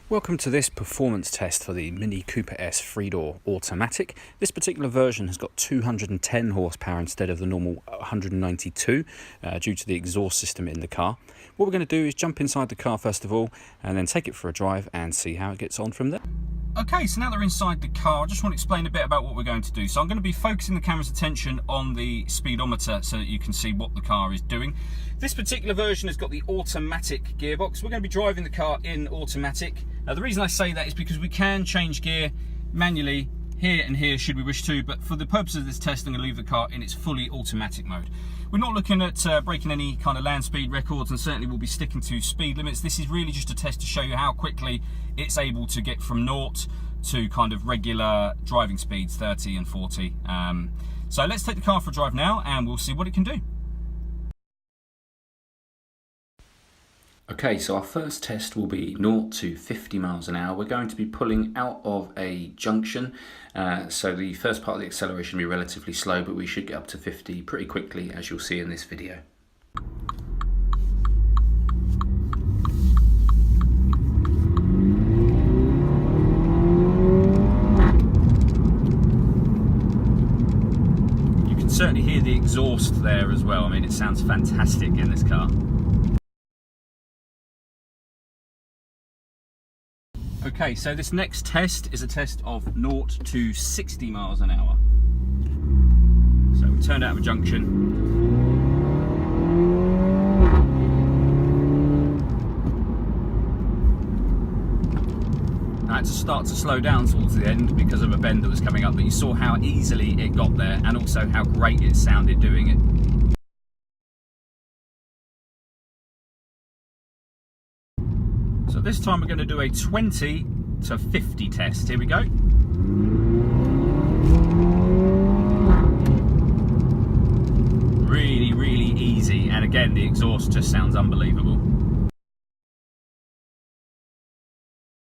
Welcome to this performance test for the Mini Cooper S 3-door automatic. This particular version has got 210 horsepower instead of the normal 192 due to the exhaust system in the car. What we're going to do is jump inside the car first of all and then take it for a drive and see how it gets on from there. Okay, so now they're inside the car, I just want to explain a bit about what we're going to do. So I'm going to be focusing the camera's attention on the speedometer so that you can see what the car is doing. This particular version has got the automatic gearbox. We're going to be driving the car in automatic. Now the reason I say that is because we can change gear manually here and here should we wish to, but for the purpose of this test I'm going to leave the car in its fully automatic mode. We're not looking at breaking any kind of land speed records, and certainly we'll be sticking to speed limits. This is really just a test to show you how quickly it's able to get from 0 to kind of regular driving speeds, 30 and 40. So let's take the car for a drive now and we'll see what it can do. Okay, so our first test will be 0 to 50 miles an hour. We're going to be pulling out of a junction, so the first part of the acceleration will be relatively slow, but we should get up to 50 pretty quickly, as you'll see in this video. You can certainly hear the exhaust there as well. I mean, it sounds fantastic in this car. Okay, so this next test is a test of 0 to 60 miles an hour. So we turned out of a junction. I had to start to slow down towards the end because of a bend that was coming up, but you saw how easily it got there and also how great it sounded doing it. So this time we're going to do a 20 to 50 test. Here we go. Really, really easy. And again, the exhaust just sounds unbelievable.